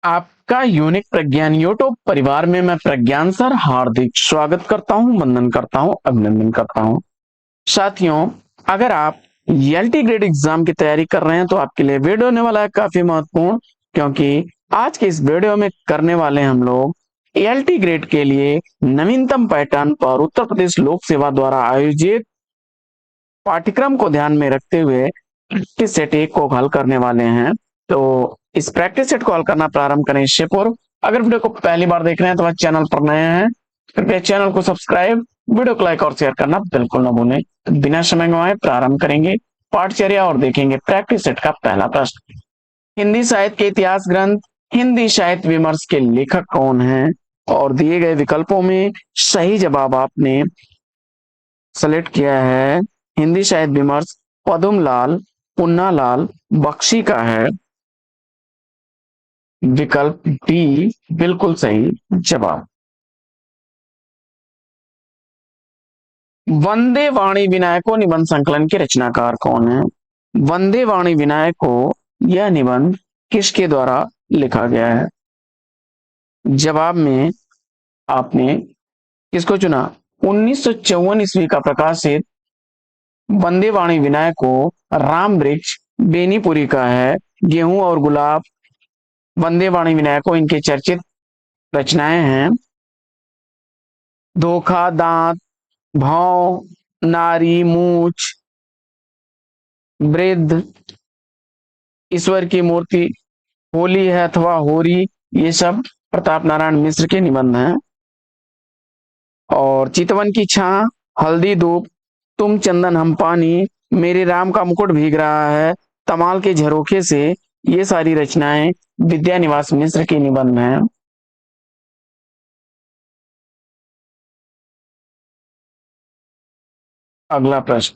आपका यूनिक प्रज्ञान यूट्यूब परिवार में मैं प्रज्ञान सर हार्दिक स्वागत करता हूं, वंदन करता हूं, अभिनंदन करता हूं। साथियों, अगर आप एलटी ग्रेड एग्जाम की तैयारी कर रहे हैं तो आपके लिए वीडियो होने वाला है काफी महत्वपूर्ण, क्योंकि आज के इस वीडियो में करने वाले हम लोग एलटी ग्रेड के लिए नवीनतम पैटर्न पर उत्तर प्रदेश लोक सेवा द्वारा आयोजित पाठ्यक्रम को ध्यान में रखते हुए प्रैक्टिस सेट एक को हल करने वाले हैं। तो इस प्रैक्टिस सेट को हल करना प्रारंभ करें इससे पूर्व अगर वीडियो को पहली बार देख रहे हैं तो वह चैनल पर नए हैं, कृपया चैनल को सब्सक्राइब, वीडियो को लाइक और शेयर करना बिल्कुल न भूलें। तो बिना समय गंवाए प्रारंभ करेंगे पाठचर्या और देखेंगे प्रैक्टिस सेट का पहला प्रश्न। हिंदी साहित्य के इतिहास ग्रंथ हिंदी साहित्य विमर्श के लेखक कौन हैं? और दिए गए विकल्पों में सही जवाब आपने सेलेक्ट किया है हिंदी साहित्य विमर्श पद्मलाल पुन्नालाल बख्शी का है। विकल्प डी बिल्कुल सही जवाब। वंदे वाणी विनायको निबंध संकलन के रचनाकार कौन है? वंदे वाणी विनायको यह निबंध किसके द्वारा लिखा गया है? जवाब में आपने किसको चुना? 1954 ईस्वी का प्रकाशित वंदे वाणी विनायको राम वृक्ष बेनीपुरी का है। गेहूं और गुलाब वंदे वाणी विनायको इनके चर्चित रचनाएं हैं। धोखा, दांत, भाव, नारी, मूछ, वृद्ध, ईश्वर की मूर्ति, होली है अथवा होरी, ये सब प्रताप नारायण मिश्र के निबंध हैं। और चितवन की छां, हल्दी धूप, तुम चंदन हम पानी, मेरे राम का मुकुट भीग रहा है, तमाल के झरोखे से, ये सारी रचनाएं विद्यानिवास मिश्र के निबंध हैं। अगला प्रश्न,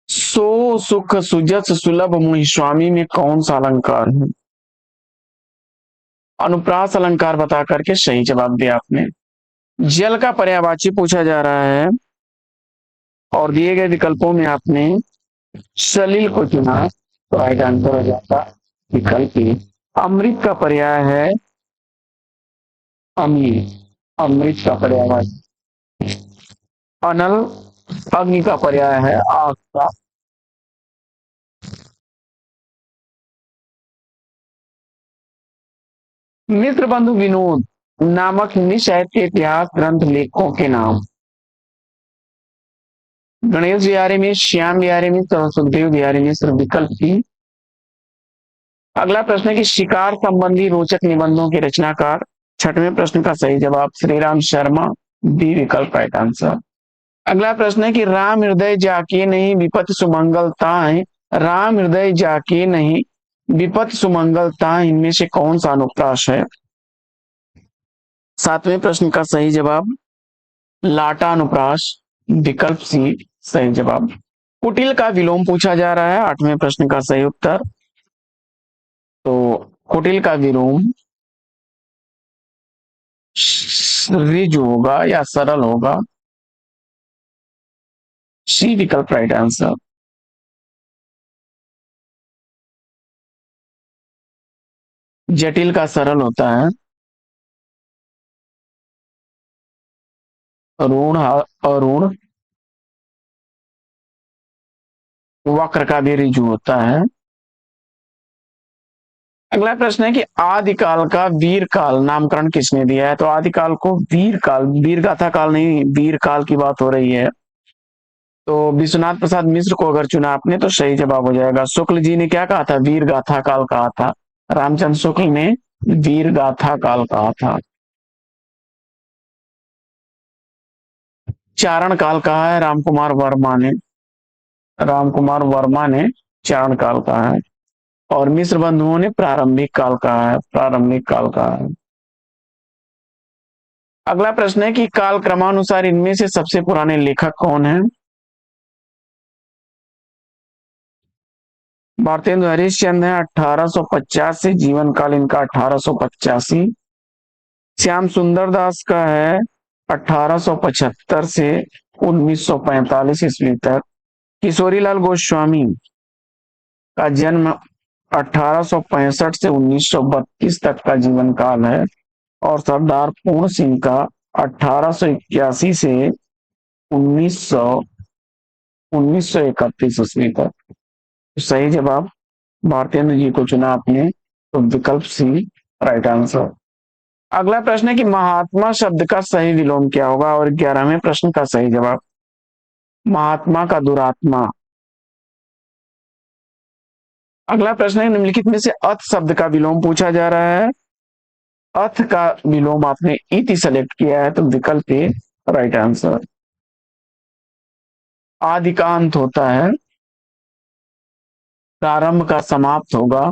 सो सुख सुजस सुलभ मुहि स्वामी में कौन सा अलंकार है? अनुप्रास अलंकार बता करके सही जवाब दिया आपने। जल का पर्यायवाची पूछा जा रहा है और दिए गए विकल्पों में आपने सलील को चुना, तो राइट आंसर हो जाता विकल्प ए। अमृत का पर्याय है अमीर, अमृत का पर्यायवाची। अनल, अग्नि का पर्याय है आग का। मित्र बंधु विनोद नामक हिंदी साहित्य के इतिहास ग्रंथ लेखकों के नाम? गणेश बिहारी मिश्र, श्याम बिहारी मिश्र और सुखदेव बिहारी मिश्र विकल्प की। अगला प्रश्न है कि शिकार संबंधी रोचक निबंधों के रचनाकार? छठवें प्रश्न का सही जवाब श्रीराम शर्मा, बी विकल्प राइट आंसर। अगला प्रश्न है कि राम हृदय जाके नहीं विपत सुमंगल ताहि, राम हृदय जाके नहीं विपत सुमंगल ताहि, इनमें से कौन सा अनुप्रास है? सातवें प्रश्न का सही जवाब लाटा अनुप्रास, विकल्प सी सही जवाब। कुटिल का विलोम पूछा जा रहा है, आठवें प्रश्न का सही उत्तर। तो कुटिल का विलोम रिजु होगा या सरल होगा, सी विकल्प राइट आंसर। जटिल का सरल होता है, ऋण अरुण, वक्र का भी रिजु होता है। अगला प्रश्न है कि आदिकाल का वीर काल नामकरण किसने दिया है? तो आदिकाल को वीर काल, वीर गाथा काल नहीं, वीर काल की बात हो रही है। तो विश्वनाथ प्रसाद मिश्र को अगर चुना आपने तो सही जवाब हो जाएगा। शुक्ल जी ने क्या कहा था? वीर गाथा काल कहा था। रामचंद्र शुक्ल ने वीर गाथा काल कहा था। चारण काल कहा है रामकुमार वर्मा ने, रामकुमार वर्मा ने चारण काल कहा है। और मिश्र बंधुओं ने प्रारंभिक काल कहा है, प्रारंभिक काल कहा है। अगला प्रश्न है कि काल क्रमानुसार इनमें से सबसे पुराने लेखक कौन है? भारतेंदु हरिश्चंद्र है, 1850 से, जीवन काल इनका 1885। श्याम सुंदर दास का है 1875 से 1945 ईस्वी तक। किशोरीलाल गोस्वामी का जन्म 1865 से 1932 तक का जीवन काल है और सरदार पूर्ण सिंह का 1881 से 1900 1931 ईस्वी तक। सही जवाब भारतेंद्र जी को चुना आपने, तो विकल्प सी राइट आंसर। अगला प्रश्न है कि महात्मा शब्द का सही विलोम क्या होगा, और 11वें प्रश्न का सही जवाब महात्मा का दुरात्मा। अगला प्रश्न है निम्नलिखित में से अथ शब्द का विलोम पूछा जा रहा है। अथ का विलोम आपने इति सेलेक्ट किया है, तो विकल्प ए राइट आंसर। आदि का अंत होता है, प्रारंभ का समाप्त होगा।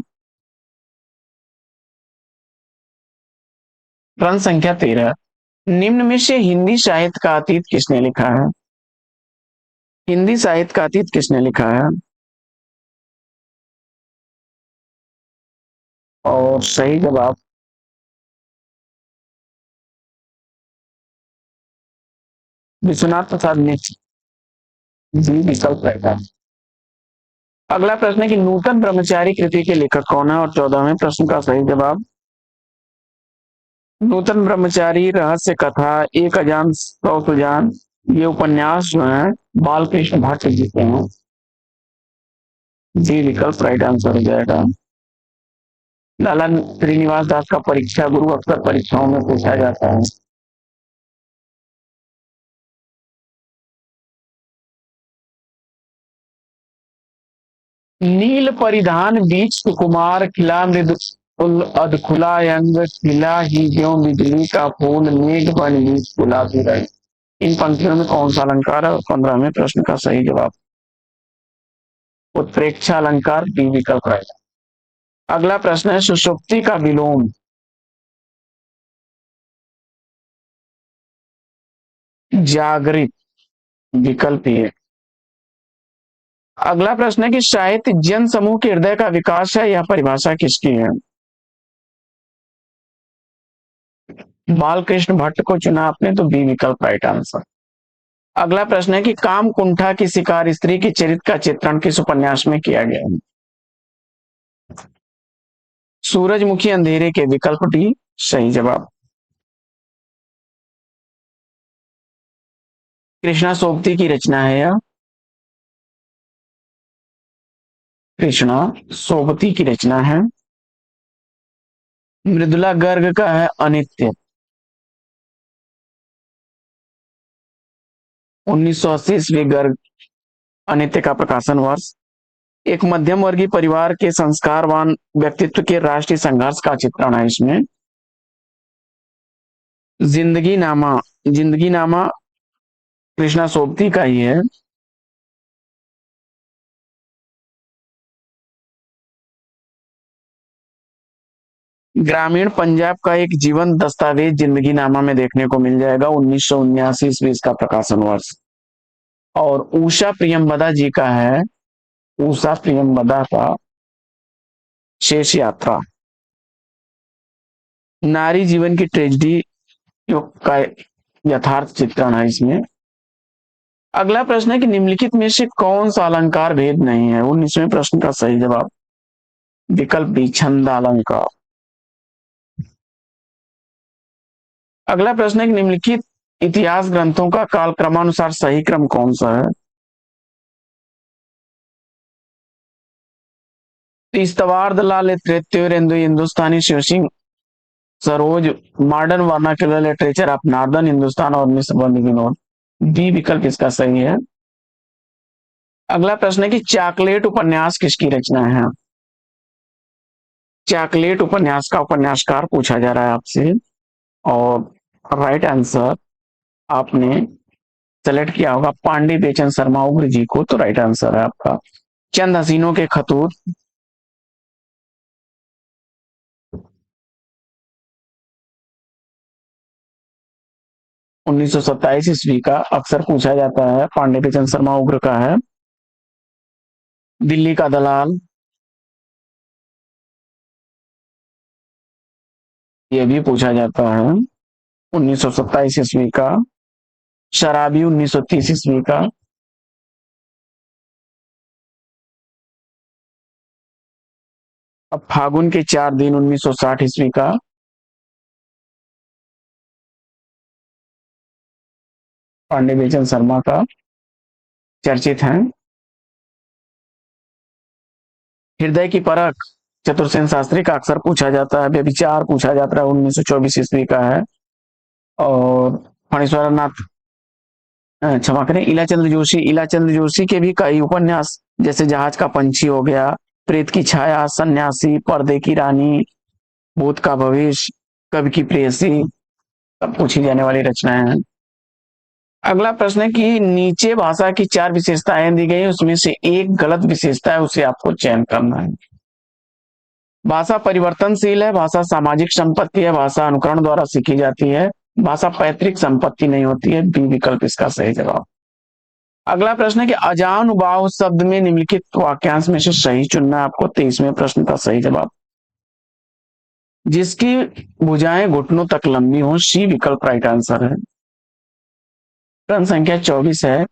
प्रश्न संख्या 13, निम्न में से हिंदी साहित्य का अतीत किसने लिखा है? हिंदी साहित्य का अतीत किसने लिखा है? और सही जवाब विश्वनाथ प्रसाद ने जी विकल्प रहेगा। अगला प्रश्न है कि नूतन ब्रह्मचारी कृति के लेखक कौन है, और 14वें प्रश्न का सही जवाब नूतन ब्रह्मचारी रहस्य कथा एक अजान सौ सुजान, ये उपन्यास जो है बालकृष्ण भट्ट जी के हैं। जी विकल्प राइट आंसर हो जाएगा। लाला श्रीनिवास दास का परीक्षा गुरु अक्सर परीक्षाओं में पूछा जाता है। नील परिधान बीच सुकुमार खिला मृद अधखुला अंग खिला ही ज्यों बिजली का फूल मेघ बन बीच गुलाबी रंग। इन पंक्तियों में कौन सा अलंकार है, और 15वें प्रश्न का सही जवाब उत्प्रेक्षा अलंकार बी विकल्प रहेगा। अगला प्रश्न है सुषुप्ति का विलोम जागृत, विकल्प ए। अगला प्रश्न है कि साहित्य जन समूह के हृदय का विकास है, यह परिभाषा किसकी है? बालकृष्ण भट्ट को चुना आपने, तो बी विकल्प राइट आंसर। अगला प्रश्न है कि काम कुंठा की शिकार स्त्री के चरित्र का चित्रण किस उपन्यास में किया गया है? सूरजमुखी अंधेरे के, विकल्प डी सही जवाब। कृष्णा सोबती की रचना है यह, कृष्णा सोबती की रचना है। मृदुला गर्ग का है अनित्य, 1980 ईस्वी गर्ग अनित्य का प्रकाशन वर्ष। एक मध्यम वर्गीय परिवार के संस्कारवान व्यक्तित्व के राष्ट्रीय संघर्ष का चित्रण है इसमें। जिंदगी नामा, जिंदगी नामा कृष्णा सोबती का ही है। ग्रामीण पंजाब का एक जीवन दस्तावेज जिंदगी नामा में देखने को मिल जाएगा, 1979 ईस्वी इसका प्रकाशन वर्ष। और उषा प्रियमवदा जी का है, उषा प्रियमवदा का शेष यात्रा, नारी जीवन की ट्रेजिडी का यथार्थ चित्रण है इसमें। अगला प्रश्न है कि निम्नलिखित में से कौन सा अलंकार भेद नहीं है, 19वें प्रश्न का सही जवाब विकल्प बी छंदालंकार। अगला प्रश्न है कि निम्नलिखित इतिहास ग्रंथों का कालक्रमानुसार सही क्रम कौन सा है? इस्तवार लाल हिंदुस्तानी Shiv Singh Saroj modern vernacular literature of northern Hindustan और मिस्र बंद विनोद, बी विकल्प इसका सही है। अगला प्रश्न है कि चॉकलेट उपन्यास किसकी रचना है? चॉकलेट उपन्यास का उपन्यासकार पूछा जा रहा है आपसे, और राइट आंसर आपने सेलेक्ट किया होगा पांडे बेचन शर्मा उग्र जी को, तो राइट आंसर है आपका चंद हसीनों के खतूत। उन्नीस सौ सत्ताईस ईस्वी का अक्सर पूछा जाता है, पांडे बेचन शर्मा उग्र का है। दिल्ली का दलाल, ये भी पूछा जाता है 1927 ईस्वी का। शराबी 1930 ईस्वी का। अब फागुन के 4 दिन 1960 ईस्वी का पांडे बेचन शर्मा का चर्चित है। हृदय की परख चतुर्सेन शास्त्री का अक्सर पूछा जाता है। व्यभिचार पूछा जाता है, 1924 ईस्वी का है। और फणीश्वर नाथ, क्षमा करें, इलाचंद्र जोशी के भी कई उपन्यास, जैसे जहाज का पंछी हो गया, प्रेत की छाया, सन्यासी, पर्दे की रानी, भूत का भविष्य, कवि की प्रेयसी, सब पूछी जाने वाली रचनाएं हैं। अगला प्रश्न है कि नीचे भाषा की 4 विशेषताएं दी गई, उसमें से एक गलत विशेषता है, उसे आपको चयन करना है। भाषा परिवर्तनशील है, भाषा सामाजिक संपत्ति है, भाषा अनुकरण द्वारा सीखी जाती है, भाषा पैतृक संपत्ति नहीं होती है। बी विकल्प इसका सही जवाब। अगला प्रश्न है कि अजानुबाहु शब्द में निम्नलिखित वाक्यांश में से सही चुनना है आपको। 23वें प्रश्न का सही जवाब, जिसकी भुजाएं घुटनों तक लंबी हो। सी विकल्प राइट आंसर है। प्रश्न संख्या 24 है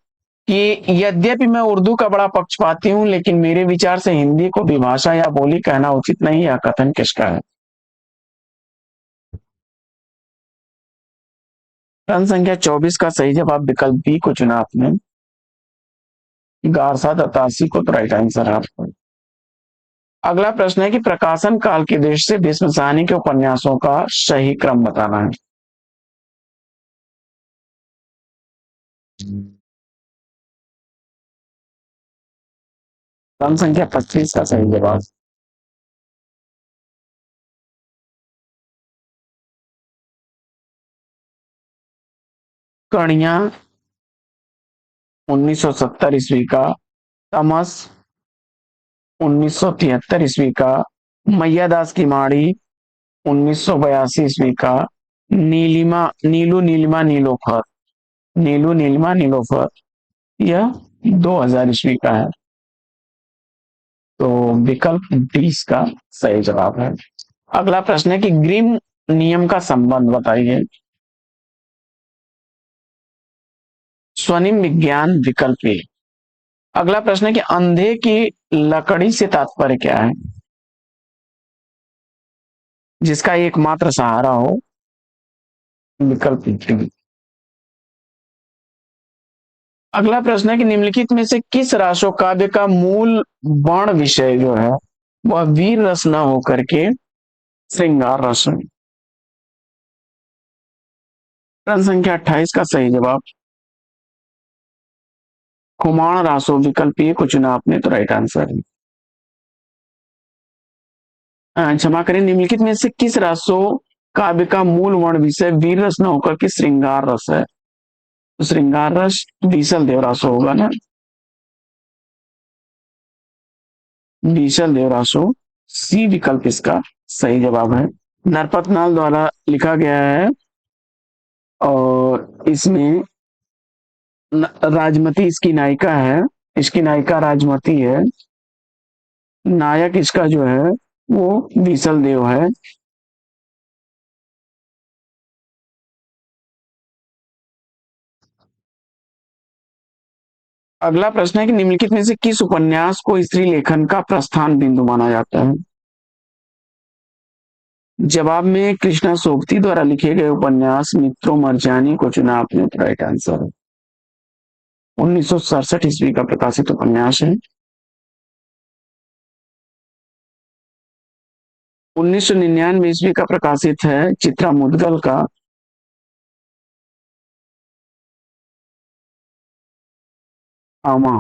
कि यद्यपि मैं उर्दू का बड़ा पक्षपाती हूं, लेकिन मेरे विचार से हिंदी को विभाषा या बोली कहना उचित नहीं। यह कथन किसका है? प्रश्न संख्या 24 का सही जवाब विकल्प बी को चुना आपने, गारसा दत्तासी को। तो राइट आंसर है आपका। अगला प्रश्न है कि प्रकाशन काल की दृष्टि से भीष्म साहनी के उपन्यासों का सही क्रम बताना है। प्रश्न संख्या 25 का सही जवाब, कणिया 1970 ईस्वी का, तमस 1973 ईस्वी का, मैया दास की माड़ी 1982 ईस्वी का, नीलू नीलोफर, नीलू नीलिमा नीलोफर, यह 2000 ईस्वी का है। तो विकल्प डी इसका सही जवाब है। अगला प्रश्न है कि ग्रीम नियम का संबंध बताइए। स्वनिम विज्ञान विकल्प ए। अगला प्रश्न है कि अंधे की लकड़ी से तात्पर्य क्या है? जिसका एकमात्र सहारा हो। विकल्प डी। अगला प्रश्न है कि निम्नलिखित में से किस रासो काव्य का मूल वर्ण विषय जो है वह वीर रस न होकर के श्रृंगार रस है? प्रश्न संख्या 28 का सही जवाब, कुमाण रासो। विकल्प ए को चुना आपने, तो राइट आंसर है। क्षमा करें, निम्नलिखित में से किस रासो काव्य का मूल वर्ण विषय वीर रस न होकर के श्रृंगार रस है? तो श्रृंगार रस बीसल देव रासो होगा ना। बीसल देव रासो, सी विकल्प इसका सही जवाब है। नरपत नाल द्वारा लिखा गया है और इसमें राजमती इसकी नायिका है। इसकी नायिका राजमती है। नायक इसका जो है वो बीसल देव है। अगला प्रश्न है कि निम्नलिखित में से किस उपन्यास को स्त्री लेखन का प्रस्थान बिंदु माना जाता है? जवाब में कृष्णा सोबती द्वारा लिखे गए उपन्यास मित्रों मरजानी को चुना आपने, तो राइट आंसर है। 1967 ईस्वी का प्रकाशित उपन्यास है। 1999 ईस्वी का प्रकाशित है चित्रा मुदगल का आमा।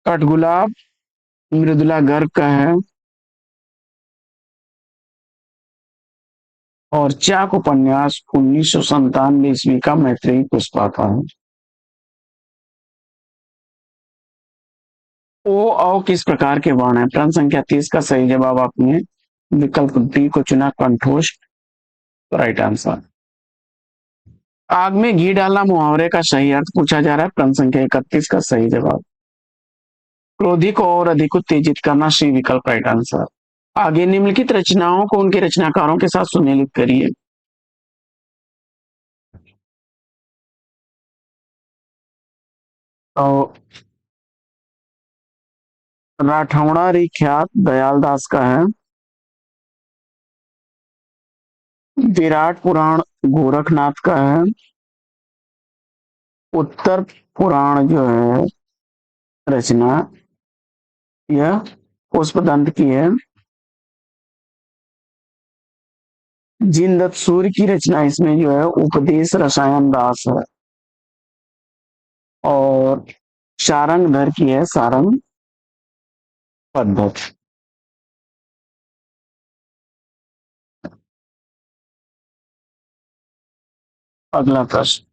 कठगुलाब मृदुला गर्ग का है। और चाक उपन्यास 1997 ईस्वी का मैत्रेयी पुष्पा का है। ओ औ किस प्रकार के वर्ण है? प्रश्न संख्या 30 का सही जवाब आपने विकल्प डी को चुना, कंठोष्ठ। Right answer. आग में घी डालना मुहावरे का सही अर्थ पूछा जा रहा है। प्रश्न संख्या 31 का सही जवाब, क्रोधी को और अधिक उत्तेजित करना। सी विकल्प राइट आंसर। आगे निम्नलिखित रचनाओं को उनके रचनाकारों के साथ सुमेलित करिए। तो राठौड़ा ख्यात दयाल दास का है। विराट पुराण गोरखनाथ का है। उत्तर पुराण जो है रचना यह पुष्पदंत की है। जिनदत्त सूर्य की रचना इसमें जो है उपदेश रसायन दास है। और सारंगधर की है सारंग पद्धत। अगला प्रश्न,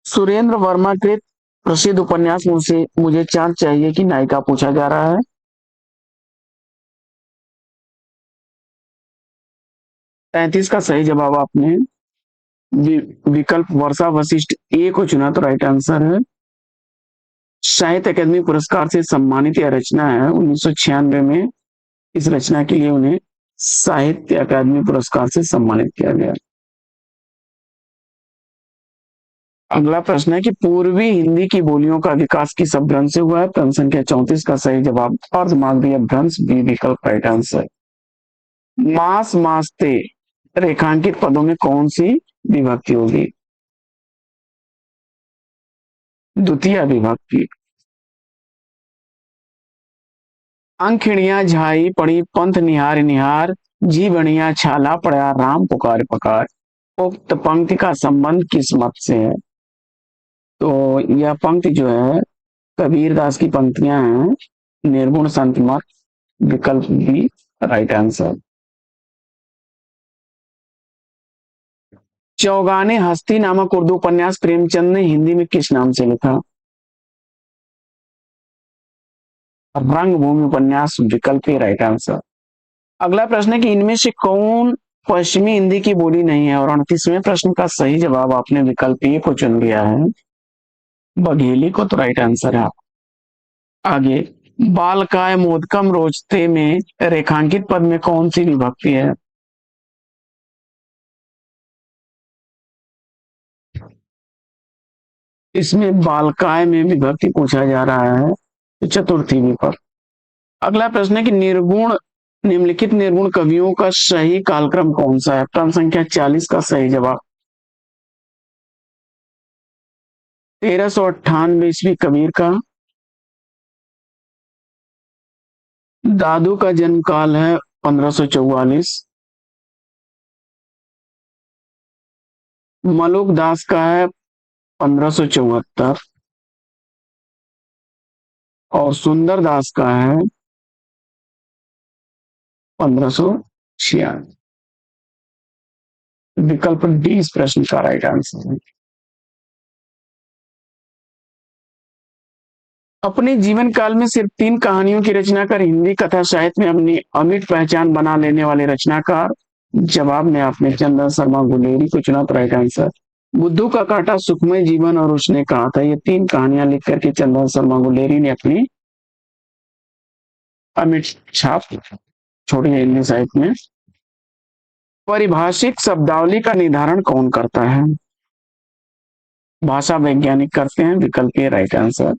सुरेंद्र वर्मा कृत प्रसिद्ध उपन्यास मुझे चांद चाहिए की नायिका पूछा जा रहा है। 33 का सही जवाब आपने विकल्प वर्षा वशिष्ठ ए को चुना तो राइट आंसर है। साहित्य अकादमी पुरस्कार से सम्मानित यह रचना है 1996 में। इस रचना के लिए उन्हें साहित्य अकादमी पुरस्कार से सम्मानित किया गया। अगला प्रश्न है कि पूर्वी हिंदी की बोलियों का विकास किस अपभ्रंश से हुआ है। प्रश्न संख्या 34 का सही जवाब अर्धमागधी अपभ्रंश बी विकल्प राइट आंसर। मास मासते रेखांकित पदों में कौन सी विभक्ति होगी। द्वितीय विभक्ति। अंखिणिया झाई पड़ी पंथ निहार निहार जी बढ़िया छाला पड़ा राम पुकार पुकार। उक्त पंक्ति का संबंध किस मत से है। तो यह पंक्ति जो है कबीरदास की पंक्तियां हैं। निर्गुण संत मत विकल्प बी राइट आंसर। चौगाने हस्ती नामक उर्दू उपन्यास प्रेमचंद ने हिंदी में किस नाम से लिखा। रंगभूमि उपन्यास विकल्प ए राइट आंसर। अगला प्रश्न है कि इनमें से कौन पश्चिमी हिंदी की बोली नहीं है। और 38वें प्रश्न का सही जवाब आपने विकल्प ए को चुन लिया है बघेली को तो राइट आंसर है। आगे बालकाय मोदकम रोचते में रेखांकित पद में कौन सी विभक्ति है। इसमें बालकाय में विभक्ति पूछा जा रहा है तो चतुर्थी विभक्ति। अगला प्रश्न है कि निर्गुण निम्नलिखित निर्गुण कवियों का सही कालक्रम कौन सा है। प्रश्न संख्या 40 का सही जवाब 1398 ईस्वी कबीर का। दादू का जन्म काल है 1544। मलुक दास का है 1574 और सुंदर दास का है 1596। विकल्प डी इस प्रश्न का राइट आंसर है। अपने जीवन काल में सिर्फ 3 कहानियों की रचना कर हिंदी कथा साहित्य में अपनी अमिट पहचान बना लेने वाले रचनाकार। जवाब में आपने चंदन शर्मा गुलेरी को चुना तो राइट आंसर। बुद्धू का काटा सुखमय जीवन और उसने कहा था। ये 3 कहानियां लिख करके चंदन शर्मा गुलेरी ने अपनी अमिट छाप छोड़ी है हिंदी साहित्य में। परिभाषिक शब्दावली का निर्धारण कौन करता है। भाषा वैज्ञानिक करते हैं विकल्प ए राइट आंसर।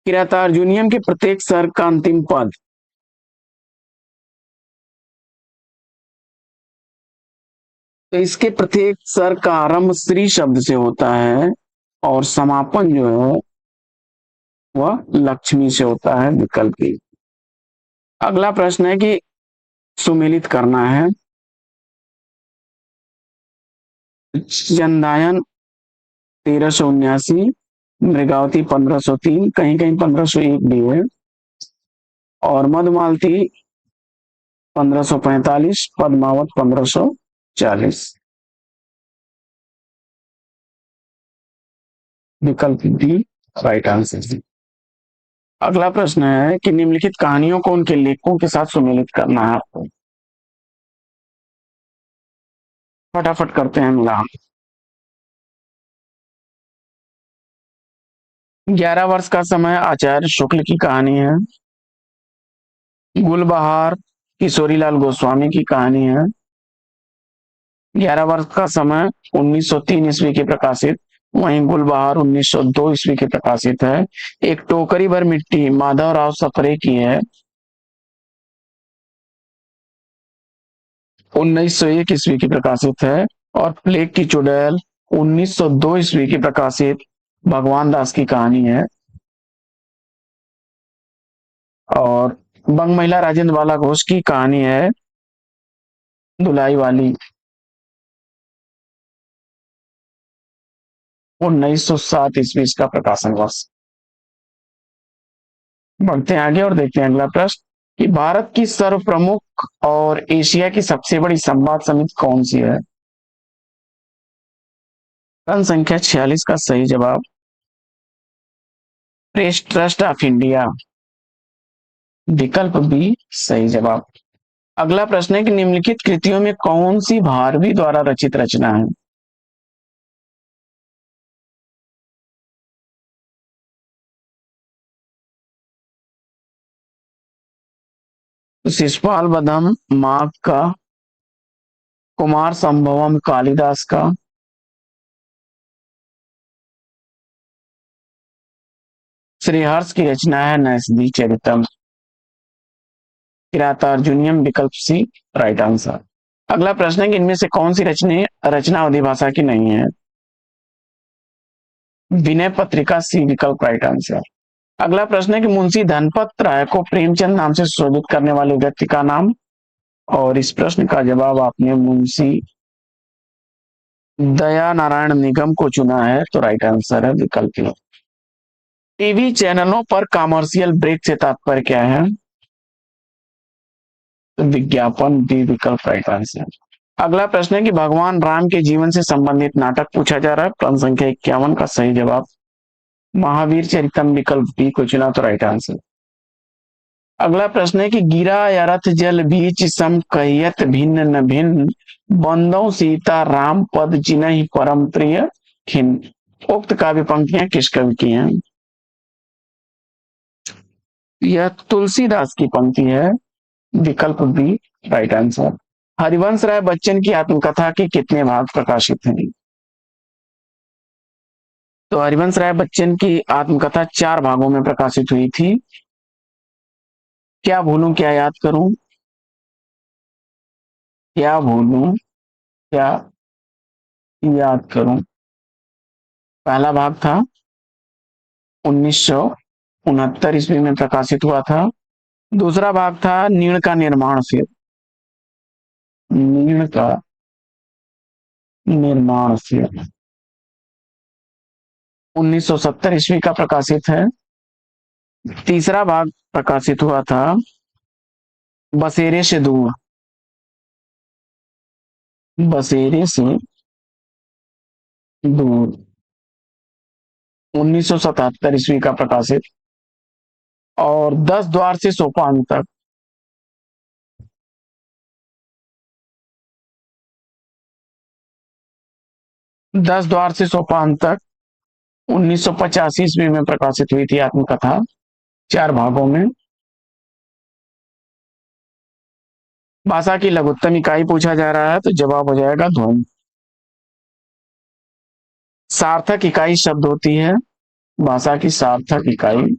किरातार्जुनियम के प्रत्येक स्वर का अंतिम पद। तो इसके प्रत्येक स्वर का आरंभ श्री शब्द से होता है और समापन जो है वह लक्ष्मी से होता है विकल्प बी। अगला प्रश्न है कि सुमेलित करना है। चंदायन 1379, मृगावती 1503, कहीं कहीं 1501 भी है और मधुमालती 1545, पद्मावत 1540। विकल्प डी राइट आंसर। अगला प्रश्न है कि निम्नलिखित कहानियों को उनके लेखकों के साथ सुमेलित करना है आपको। फटाफट करते हैं मिलान। 11 वर्ष का समय आचार्य शुक्ल की कहानी है। गुलबहार किशोरीलाल गोस्वामी की कहानी है। 11 वर्ष का समय 1903 ईस्वी के प्रकाशित वहीं गुलबहार 1902 ईस्वी की प्रकाशित है। एक टोकरी भर मिट्टी माधवराव सप्रे की है, 1901 ईस्वी की प्रकाशित है। और प्लेग की चुड़ैल 1902 ईस्वी की प्रकाशित भगवान दास की कहानी है। और बंग महिला राजेंद्र बाला घोष की कहानी है धुलाई वाली, 1907 ईस्वी का प्रकाशन वर्ष। बढ़ते हैं आगे और देखते हैं अगला प्रश्न कि भारत की सर्व प्रमुख और एशिया की सबसे बड़ी संवाद समिति कौन सी है? प्रश्न संख्या 46 का सही जवाब प्रेस ट्रस्ट ऑफ इंडिया, विकल्प बी सही जवाब। अगला प्रश्न है कि निम्नलिखित कृतियों में कौन सी भारवी द्वारा रचित रचना है? शिशुपाल बधम माघ का, कुमार संभवम कालिदास का, श्रीहर्ष की रचना है नैषधि चरितम, किरातार्जुनीयम, विकल्प सी राइट आंसर। अगला प्रश्न है कि इनमें से कौन सी रचना अवधी भाषा की नहीं है? विनय पत्रिका, सी विकल्प राइट आंसर। अगला प्रश्न है कि मुंशी धनपत राय को प्रेमचंद नाम से संबोधित करने वाले व्यक्ति का नाम, और इस प्रश्न का जवाब आपने मुंशी दया नारायण निगम को चुना है, तो राइट आंसर है विकल्प ए। टीवी चैनलों पर कॉमर्शियल ब्रेक से तात्पर्य क्या है? तो विज्ञापन, डी विकल्प राइट आंसर। अगला प्रश्न है कि भगवान राम के जीवन से संबंधित नाटक पूछा जा रहा है। प्रश्न संख्या 51 का सही जवाब महावीर चरितम, विकल्प बी को चुना, तो राइट आंसर। अगला प्रश्न है कि गिरा या रथ जल बीच सम कहियत भिन्न न भिन्न, बंदो सीता राम पद जिनहि परम प्रिय खिन्न। उक्त काव्य पंक्तियां किस कवि की हैं? यह तुलसीदास की पंक्ति है, विकल्प B right answer. Harivansh Rai Bachchan की आत्मकथा के कितने भाग प्रकाशित हैं? तो हरिवंश राय बच्चन की आत्मकथा 4 भागों में प्रकाशित हुई थी। क्या भूलूं क्या याद करूं, क्या भूलूं क्या याद करूं। पहला भाग था 1969 ईस्वी में प्रकाशित हुआ था। दूसरा भाग था नीण का निर्माण फिर, नीण का निर्माण फिर 1970 ईस्वी का प्रकाशित है। तीसरा भाग प्रकाशित हुआ था बसेरे से दूर, बसेरे से दूर 1977 ईस्वी का प्रकाशित। और 10 द्वार से सोपान तक 10 द्वार से सोपान तक 1985 ईस्वी में प्रकाशित हुई थी आत्मकथा, 4 भागों में। भाषा की लघुत्तम इकाई पूछा जा रहा है, तो जवाब हो जाएगा ध्वनि। सार्थक इकाई शब्द होती है, भाषा की सार्थक इकाई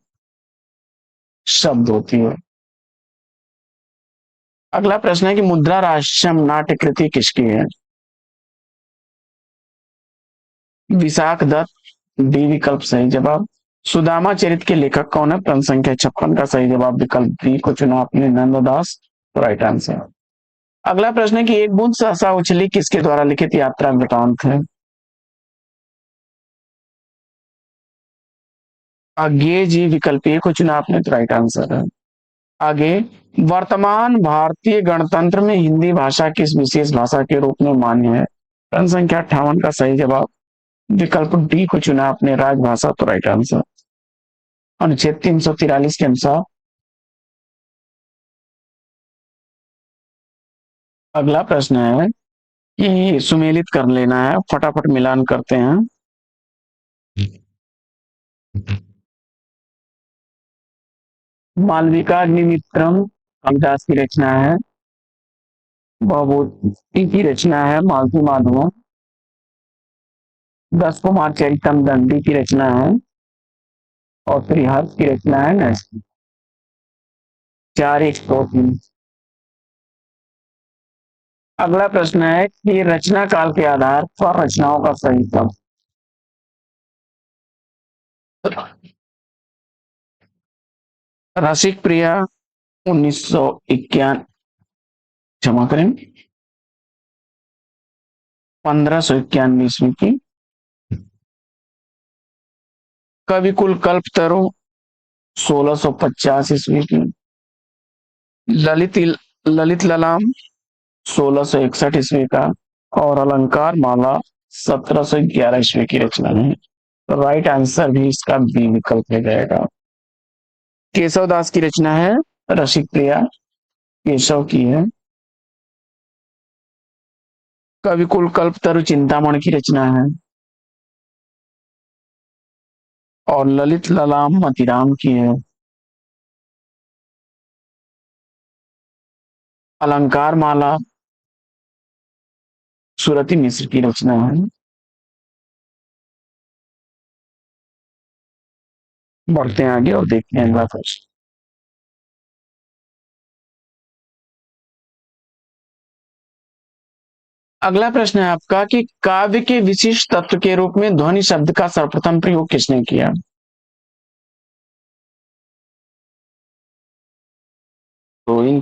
शब्द होती है। अगला प्रश्न है कि मुद्रा राष्ट्रम नाट्य कृति किसकी है? विशाख दत्त, डी विकल्प सही जवाब। सुदामा चरित के लेखक कौन है? प्रश्न संख्या 56 का सही जवाब विकल्प बी को चुना आपने, नंददास, राइट आंसर। अगला प्रश्न है कि एक बूंद सहसा उछली किसके द्वारा लिखित यात्रा वृतांत है? आगे जी, विकल्प ए को चुना आपने, तो राइट आंसर है। आगे, वर्तमान भारतीय गणतंत्र में हिंदी भाषा किस विशेष भाषा के रूप में मान्य है? प्रश्न संख्या 58 का सही जवाब विकल्प डी को चुना आपने, राजभाषा, तो राइट आंसर। अनुच्छेद 343 के अनुसार। अगला प्रश्न है कि सुमेलित कर लेना है, फटाफट मिलान करते हैं। मालविका अग्निमित्रम कालिदास की रचना है, भवभूति की रचना है मालती माधव। 10 कुमार चरितम दंडी की रचना है और त्रिहर्ष की रचना है नैष्ठि। 4 1 2 3। अगला प्रश्न है कि रचना काल के आधार पर रचनाओं का सही क्रम। रसिक प्रिया 1991, क्षमा करें, 1591 ईस्वी की। कविकुल कल्पतरु 1650 ईस्वी की। ललित ललित ललाम 1661 ईस्वी का। और अलंकार माला 1711 ईस्वी की रचना है। तो राइट आंसर भी इसका बी विकल्प हो जाएगा। केशव दास की रचना है रसिक प्रिया, केशव की है। कविकुल कल्पतरु चिंतामणि की रचना है और ललित ललाम मतीराम की है। अलंकार माला सुरति मिश्र की रचना है। बढ़ते हैं आगे और देखते हैं अगला प्रश्न। अगला प्रश्न है आपका कि काव्य के विशिष्ट तत्व के रूप में ध्वनि शब्द का सर्वप्रथम प्रयोग किसने किया। तो इन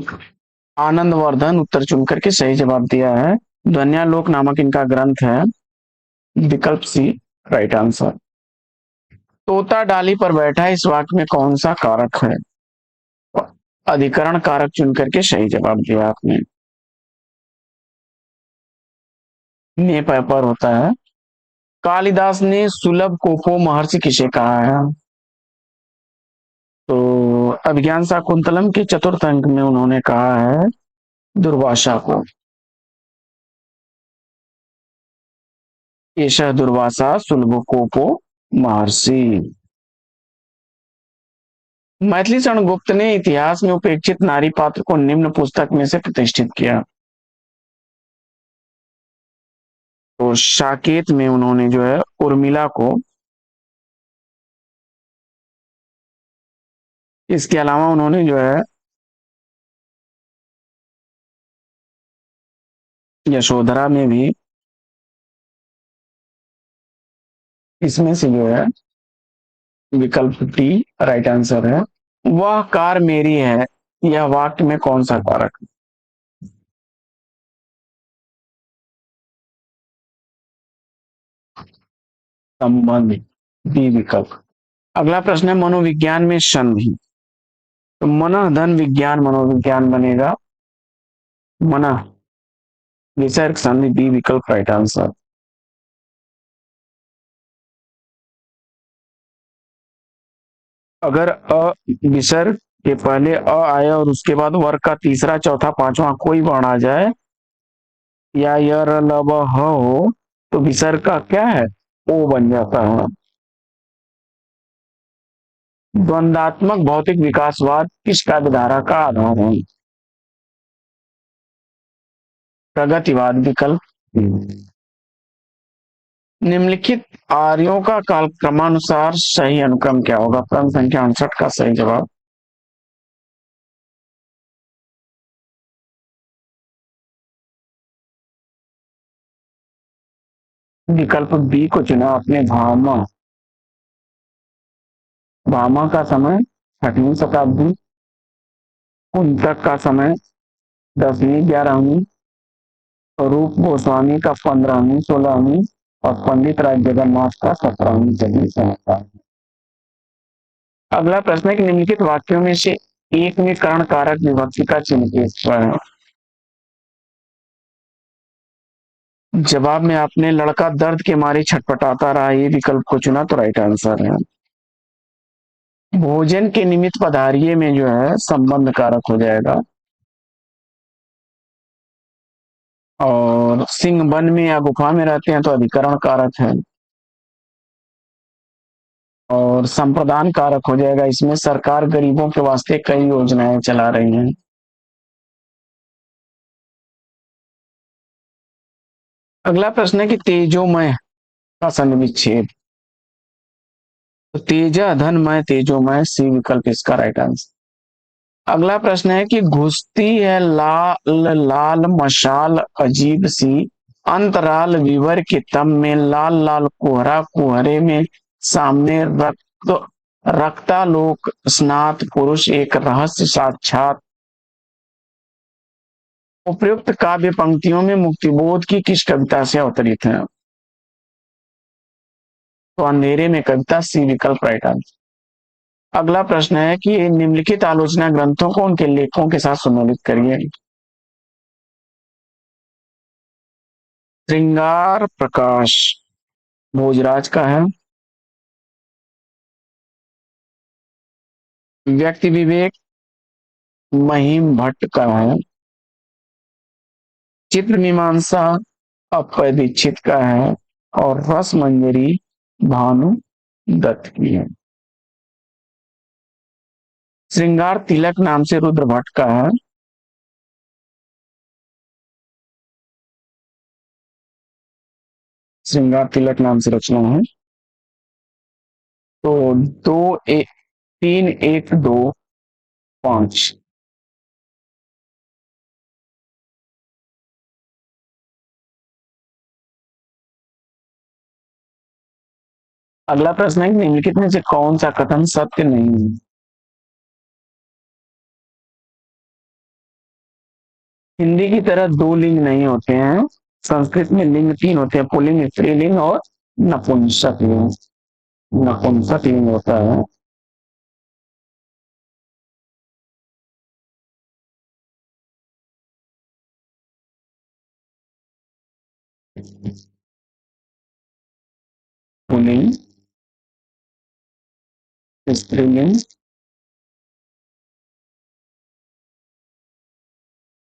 आनंदवर्धन उत्तर चुन करके सही जवाब दिया है। ध्वन्यालोक नामक इनका ग्रंथ है। विकल्प सी राइट आंसर। तोता डाली पर बैठा इस वाक्य में कौन सा कारक है। अधिकरण कारक चुन करके सही जवाब दिया आपने। ने पर होता है। कालिदास ने सुलभ कोपो महर्षि किसे कहा है। तो अभिज्ञान शाकुंतलम के चतुर्थ अंक में उन्होंने कहा है दुर्वासा को। एष दुर्वासा सुलभ कोपो महर्षि। मैथिली शरण गुप्त ने इतिहास में उपेक्षित नारी पात्र को निम्न पुस्तक में से प्रतिष्ठित किया। तो साकेत में उन्होंने जो है उर्मिला को। इसके अलावा उन्होंने जो है यशोधरा में भी। इसमें से जो है विकल्प टी राइट आंसर है। वह कार मेरी है, यह वाक्य में कौन सा कारक है? संबंध, बी विकल्प। अगला प्रश्न है मनोविज्ञान में संधि। तो मन धन विज्ञान मनोविज्ञान बनेगा। मन विसर्ग संधि, बी विकल्प राइट आंसर। अगर अ विसर्ग के पहले अ आए और उसके बाद वर्ग का तीसरा चौथा पांचवा कोई वर्ण आ जाए या य र ल व ह हो तो विसर्ग का क्या है, ओ बन जाता है। द्वंदात्मक भौतिक विकासवाद किस काव्यधारा का आधार है। प्रगतिवाद विकल्प। निम्नलिखित आर्यों का कालक्रमानुसार सही अनुक्रम क्या होगा। क्रम संख्या 68 का सही जवाब। विकल्प बी को चुना आपने, भामा। भामा का समय 6वीं शताब्दी, कुंतक का समय 10वीं 11वीं, रूप गोस्वामी का 15वीं 16वीं और पंडित राज जगन्नाथ का 17वीं सदी से था। अगला प्रश्न है कि निम्नलिखित वाक्यों में से एक में कर्ण कारक विभक्ति का चिन्ह किस पर है। जवाब में आपने लड़का दर्द के मारे छटपटाता रहा ये विकल्प को चुना तो राइट आंसर है। भोजन के निमित्त पधारिये में जो है संबंध कारक हो जाएगा। और सिंह वन में या गुफा में रहते हैं तो अधिकरण कारक है। और संप्रदान कारक हो जाएगा। इसमें सरकार गरीबों के वास्ते कई योजनाएं चला रही है। अगला प्रश्न है कि तेजोमय आसन विच्छेद। तो तेजा धनमय तेजोमय, सी विकल्प इसका राइट आंसर। अगला प्रश्न है कि घुसती है लाल लाल मशाल अजीब सी, अंतराल विवर के तम में, लाल लाल कुहरा कुहरे में, सामने रक्त रक्तालोक स्नात पुरुष एक रहस्य साक्षात। उपयुक्त काव्य पंक्तियों में मुक्तिबोध की किस कविता से अवतरित है? तो अंधेरे में कविता, सी विकल्प राइट आंसर। अगला प्रश्न है कि निम्नलिखित आलोचना ग्रंथों को उनके लेखकों के साथ सुमेलित करिए। श्रृंगार प्रकाश भोजराज का है। व्यक्ति विवेक महिम भट्ट का है। चित्र मीमांसा अप्पय दीक्षित का है। और रस मंजरी भानु दत्त की है। श्रृंगार तिलक नाम से रुद्र भट्ट का है। श्रृंगार तिलक नाम से रचना है। तो दो एक, 3 1 2 5। अगला प्रश्न है कि निम्नलिखित में से कौन सा कथन सत्य नहीं है? हिंदी की तरह दो लिंग नहीं होते हैं। संस्कृत में लिंग 3 होते हैं, पुल्लिंग स्त्रीलिंग और नपुंसक लिंग। नपुंसक लिंग होता है। पुल्लिंग स्त्रीलिंग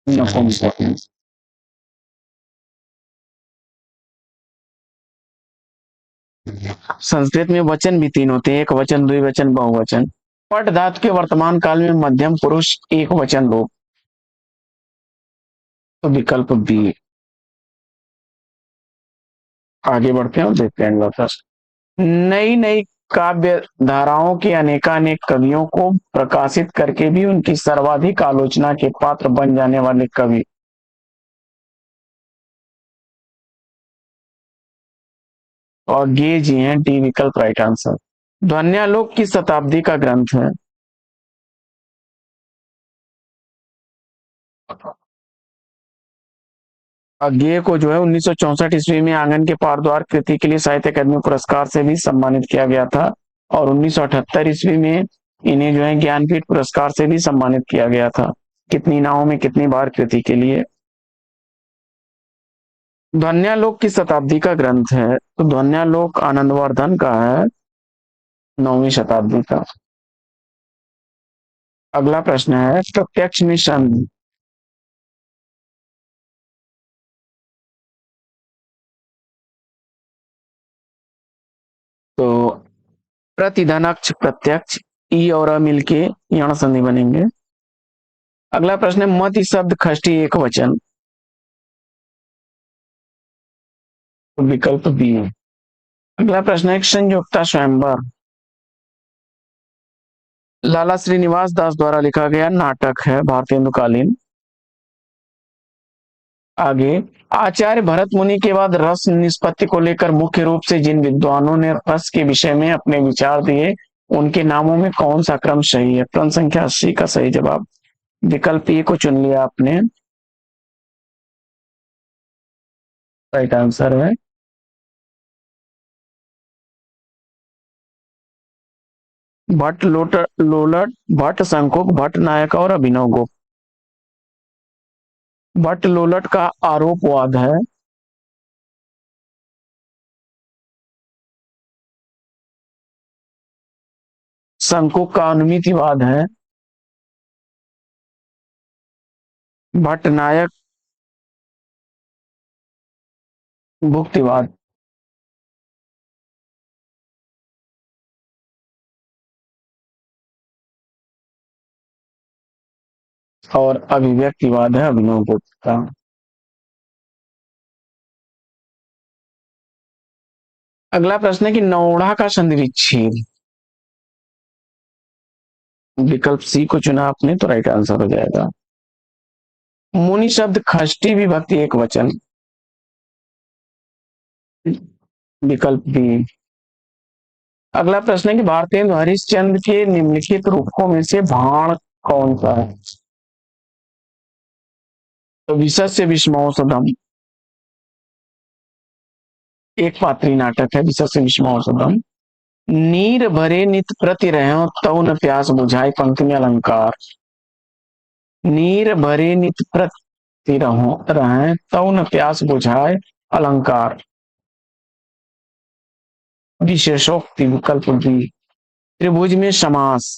नपुंसक लिंग। संस्कृत में वचन भी 3 होते हैं, एक वचन द्विवचन बहुवचन। पट धातु के वर्तमान काल में मध्यम पुरुष एक वचन लोग। तो विकल्प बी। आगे बढ़ते हैं और देखते हैं अगला प्रश्न। नई नई काव्य धाराओं के अनेकानेक कवियों को प्रकाशित करके भी उनकी सर्वाधिक आलोचना के पात्र बन जाने वाले कवि। और गे जी हैं, डी विकल्प राइट आंसर। ध्वन्यालोक की शताब्दी का ग्रंथ है। गे को जो है 1964 ईस्वी में आंगन के पार द्वार कृति के लिए साहित्य अकादमी पुरस्कार से भी सम्मानित किया गया था। और 1978 ईस्वी में इन्हें जो है ज्ञानपीठ पुरस्कार से भी सम्मानित किया गया था। कितनी नावों में कितनी बार कृति के लिए। ध्वन्यालोक की शताब्दी का ग्रंथ है, तो ध्वन्यालोक आनंदवर्धन का है, 9वीं शताब्दी का। अगला प्रश्न है प्रत्यक्ष मिशन। तो प्रतिधनक्ष प्रत्यक्ष, ई और अ मिलके यण संधि बनेंगे। अगला प्रश्न है मति शब्द खष्टी एक वचन। तो विकल्प बी। अगला प्रश्न है संयुक्ता स्वयंवर लाला श्रीनिवास दास द्वारा लिखा गया नाटक है, भारतेंदुकालीन। आगे आचार्य भरत मुनि के बाद रस निष्पत्ति को लेकर मुख्य रूप से जिन विद्वानों ने रस के विषय में अपने विचार दिए, उनके नामों में कौन सा क्रम सही है? प्रश्न संख्या 80 का सही जवाब विकल्प ए को चुन लिया आपने, राइट आंसर है। भट्ट लोलट भट्ट शंकुक भट्ट नायक और अभिनव गुप्त। भट्ट लोलट का आरोपवाद है। शंकुक का अनुमितिवाद है। भट्ट नायक भुक्तिवाद। और अभिव्यक्तिवाद है अभिनव गुप्त का। अगला प्रश्न है कि नौड़ा का संधि विच्छेद। विकल्प सी को चुना आपने तो राइट आंसर हो जाएगा। मुनि शब्द षष्ठी विभक्ति एक वचन। विकल्प बी। अगला प्रश्न है कि भारतेंदु हरिश्चंद्र के निम्नलिखित रूपों में से भाण कौन सा है? तो विशस्य विस्मौषधम एक पात्री नाटक है विशस्य विस्मौषधम। नीर भरे नित प्रति रहो तौ न प्यास बुझाई पंक्ति में अलंकार। नीर भरे नित प्रति रहो रहे तौ न प्यास बुझाए अलंकार। विशेषोक्ति विकल्प डी। त्रिभुज में समास।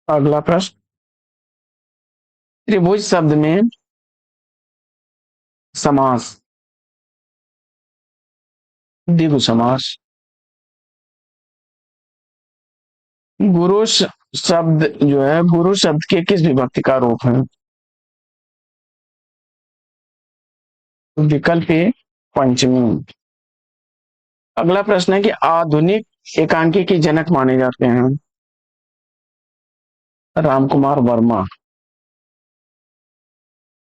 अगला प्रश्न, त्रिभुज शब्द में समास। द्विगु समास। गुरु शब्द जो है गुरु शब्द के किस विभक्ति का रूप है? विकल्प ए पंचमी। अगला प्रश्न है कि आधुनिक एकांकी के जनक माने जाते हैं? रामकुमार वर्मा।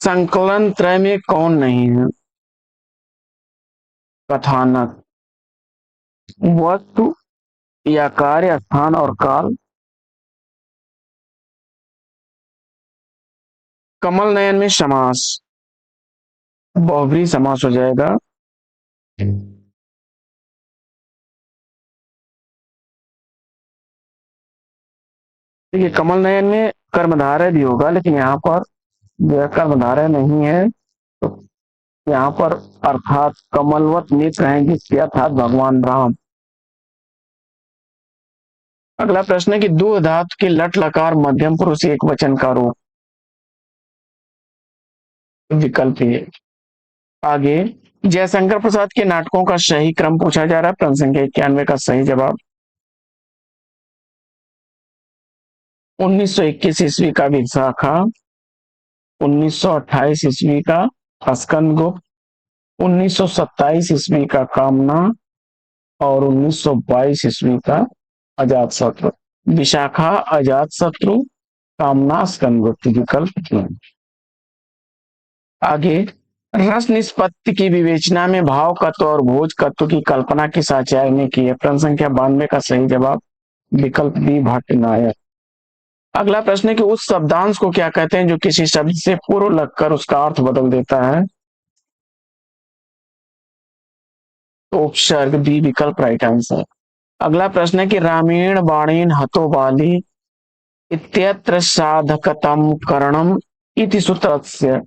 संकलन त्रय में कौन नहीं है? कथानक, वस्तु या कार्य, स्थान और काल। कमल नयन में समास। बहुब्रीहि समास हो जाएगा। देखिए कमल नयन में कर्मधारय भी होगा लेकिन यहाँ पर जो है कर्मधारय नहीं है, तो यहाँ पर अर्थात कमलवत नेत्र हैं जिसके अर्थात भगवान राम। अगला प्रश्न है कि दो धातु के लट लकार मध्यम पुरुष एक वचन का रूप। विकल्प है। आगे जयशंकर प्रसाद के नाटकों का सही क्रम पूछा जा रहा है। प्रश्न संख्या 91 का सही जवाब 1921 ईस्वी का विशाखा, 1928 ईस्वी का स्कंदगुप्त, 1927 ईस्वी का कामना और 1922 ईस्वी का अजातशत्रु। विशाखा, अजातशत्रु, कामना, स्कंदगुप्त। विकल्प आगे रस निष्पत्ति की विवेचना में भाव तत्व और भोज तत्व की कल्पना किस आचार्य ने की है? प्रश्न संख्या 92 का सही जवाब विकल्प बी भट्टनायक। अगला प्रश्न है कि उस शब्दांश को क्या कहते हैं जो किसी शब्द से पूर्व लगकर उसका अर्थ बदल देता है? तो उपसर्ग बी विकल्प राइट आंसर। अगला प्रश्न है कि रामीण बाणीन हतो बाली इत्यत्र साधकतम करणम इति सूत्रस्य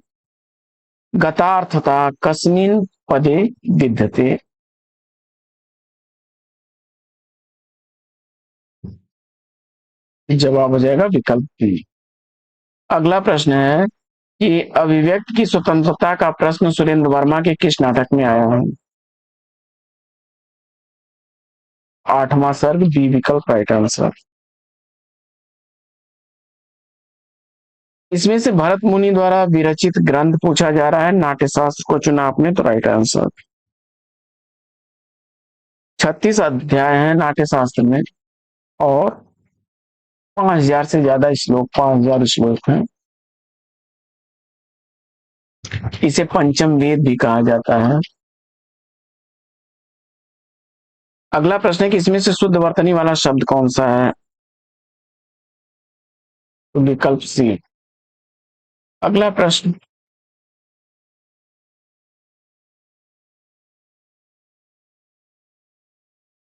गतार्थता कस्मिन् पदे विद्यते? जवाब हो जाएगा विकल्प बी। अगला प्रश्न है कि अभिव्यक्ति की स्वतंत्रता का प्रश्न सुरेंद्र वर्मा के किस नाटक में आया है? आठवां सर्ग बी विकल्प राइट आंसर। इसमें से भरत मुनि द्वारा विरचित ग्रंथ पूछा जा रहा है। नाट्यशास्त्र को चुना आपने तो राइट आंसर। 36 अध्याय है नाट्यशास्त्र में और 5000 से ज्यादा श्लोक, 5000 श्लोक हैं। इसे पंचम वेद भी कहा जाता है। अगला प्रश्न है कि इसमें से शुद्ध वर्तनी वाला शब्द कौन सा है? तो विकल्प सी। अगला प्रश्न,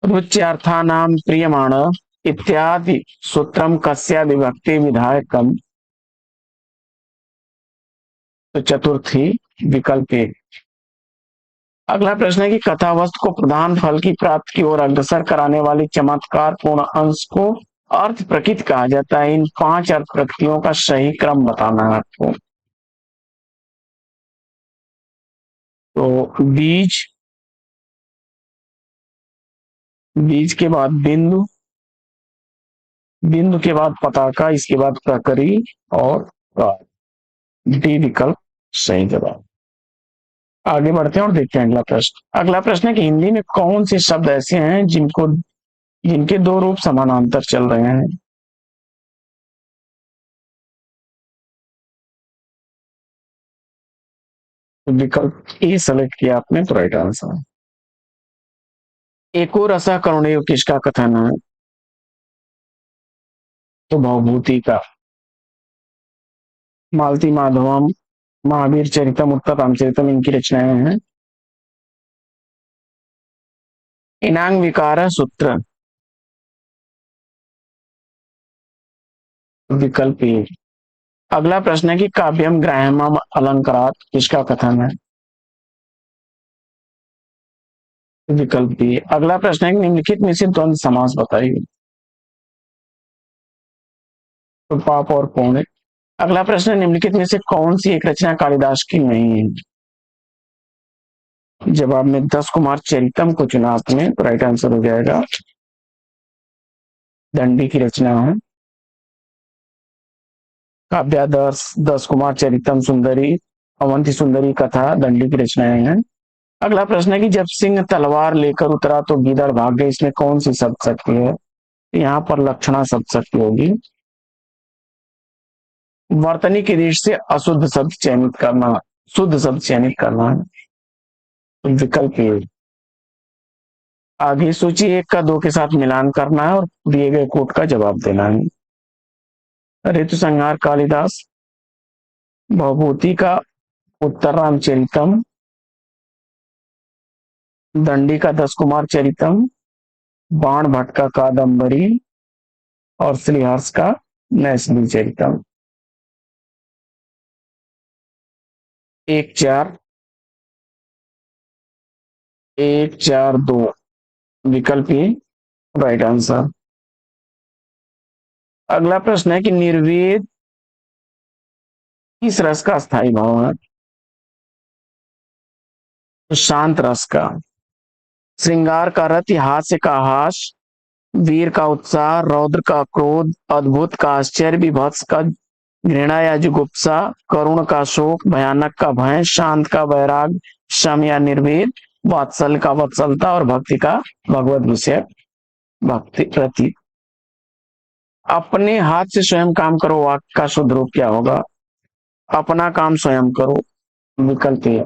रुच्यार्थानां प्रियमाण इत्यादि सूत्रम कस्या विभक्ति विधायकम? तो चतुर्थी विकल्प एक। अगला प्रश्न है कि कथा वस्तु को प्रधान फल की प्राप्ति की ओर अग्रसर कराने वाली चमत्कार पूर्ण अंश को अर्थ प्रकृति कहा जाता है। इन 5 अर्थ प्रकृतियों का सही क्रम बताना है आपको। तो बीज, बीज के बाद बिंदु, बिंदु के बाद पताका, इसके बाद प्रकरी और कार। डी विकल्प सही जवाब। आगे बढ़ते हैं और देखते हैं अगला प्रश्न। अगला प्रश्न है कि हिंदी में कौन से शब्द ऐसे हैं जिनके दो रूप समानांतर चल रहे हैं। तो विकल्प ए सेलेक्ट किया आपने, तो राइट आंसर। एको रसा करुणेय किसका कथन है। तो भवभूति का। मालती माधवम, महावीर चरितम, उत्तर रामचरितम इनकी रचनाएं हैं। इनांग विकार सूत्र। विकल्प ए। अगला प्रश्न है कि काव्यम ग्राह्यम अलंकारात किसका कथन है। विकल्प बी। अगला प्रश्न है कि निम्नलिखित में से द्वंद्व समास बताइए। तो पाप और पुण्य। अगला प्रश्न है निम्नलिखित में से कौन सी एक रचना कालिदास की नहीं है। जवाब में 10 कुमार चरितम को चुना आपने, तो राइट आंसर हो जाएगा दंडी की रचना है। काव्यादर्श, 10 कुमार चरितम, सुंदरी, अवंती सुंदरी कथा दंडी की रचनाएं हैं। अगला प्रश्न है कि जब सिंह तलवार लेकर उतरा तो गीदड़ भाग गए, इसमें कौन सी शब्द शक्ति है। यहाँ पर लक्षणा शब्द शक्ति होगी। वर्तनी की दृष्टि से अशुद्ध शब्द चयनित करना, शुद्ध शब्द चयनित करना है। तो विकल्प ए। आगे सूची एक का दो के साथ मिलान करना है और दिए गए कोट का जवाब देना है। ऋतु संहार कालिदास, भवभूति का उत्तर रामचरितम, दंडी का 10 कुमार चरितम, बाण भट्ट का कादम्बरी और श्रीहर्ष का नैषधि चरितम। 1 4, 1 4 2 विकल्प ए राइट आंसर। अगला प्रश्न है कि निर्वेद किस रस का स्थायी भाव है। तो शांत रस का। श्रृंगार का रथ, हास्य का हास, वीर का उत्साह, रौद्र का क्रोध, अद्भुत का आश्चर्य, विभत्स का घृणा या जुगुप्सा, करुण का शोक, भयानक का भय, शांत का वैराग, शम या निर्वेद, वात्सल का वत्सलता और भक्ति का भगवत विषय भक्ति प्रति। अपने हाथ से स्वयं काम करो वाक्य का शुद्ध रूप क्या होगा। अपना काम स्वयं करो। विकल्प है।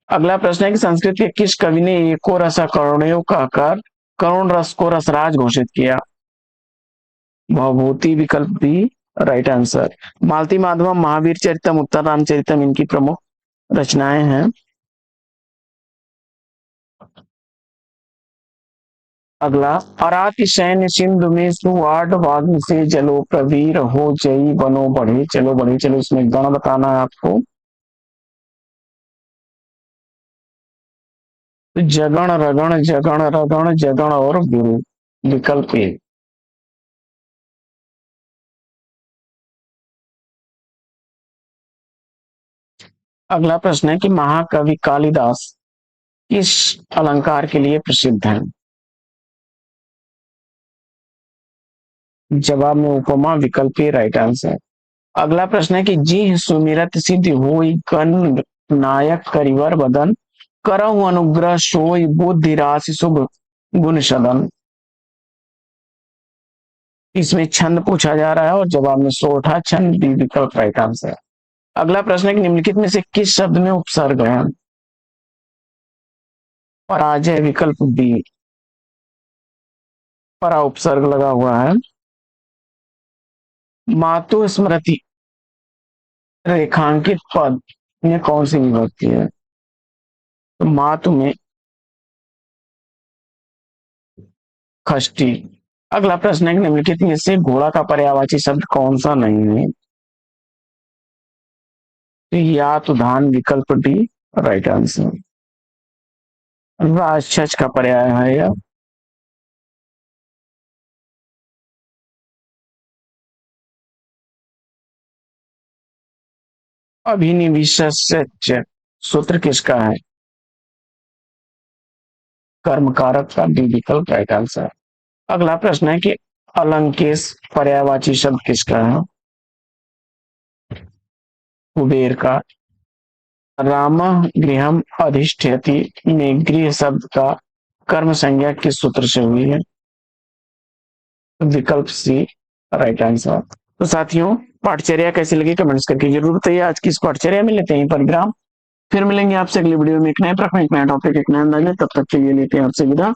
अगला प्रश्न है कि संस्कृत के किस कवि ने एको रसा करुणेय कहकर करुण रस को रसराज घोषित किया। भवभूति। विकल्प बी राइट आंसर। मालती माधवम, महावीर चरितम, उत्तर रामचरितम इनकी प्रमुख रचनाएं हैं। अगला, अराति सैन्य सिंधु में सुवाड वाग्म से जलो प्रवीर हो जई बनो बढ़े चलो बढ़े चलो, इसमें गण बताना है आपको। जगण रगण जगण रगण जगण और गुरु। विकल्प ए। अगला प्रश्न है कि महाकवि कालिदास किस अलंकार के लिए प्रसिद्ध है। जवाब में उपमा। विकल्प ए राइट आंसर। अगला प्रश्न है कि जी सुमिरत सिद्धि होई कन नायक करिवर बदन, करहु अनुग्रह सोई बुद्धि राशि शुभ गुण सदन। इसमें छंद पूछा जा रहा है और जवाब में सोठा छंद, बी विकल्प राइट आंसर। अगला प्रश्न है कि निम्नलिखित में से किस शब्द में उपसर्ग है। पराजय। विकल्प बी। परा उपसर्ग लगा हुआ है। मातु स्मृति रेखांकित पद में कौन सी विभक्ति है। तो मातु में खष्टी। अगला प्रश्न है कि निम्नलिखित में से घोड़ा का पर्यायवाची शब्द कौन सा नहीं है। तो या तो धान। विकल्प डी राइट आंसर। राक्षस का पर्याय है यह। अभिनिविशस्य सूत्र किसका है। कर्म कारक का डी विकल्प राइट आंसर। अगला प्रश्न है कि अलंकेश पर्यायवाची शब्द किसका है? कुबेर का। रामः गृहम् अधिष्ठयति में गृह शब्द का कर्म संज्ञा किस सूत्र से हुई है? विकल्प सी राइट आंसर। तो साथियों, पाठचर्या कैसी लगी कमेंट्स करके जरूर बताइए। आज की इस पाठचर्या में लेते हैं परिग्राम, फिर मिलेंगे आपसे अगली वीडियो में एक नए प्रश्न, एक नया टॉपिक, एक नया अंदाज में। तब तक के लिए लेते हैं आपसे विदा।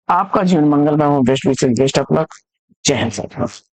आपका जीवन मंगलमय हो, best wishes, best of luck. जय हिंद साथियों।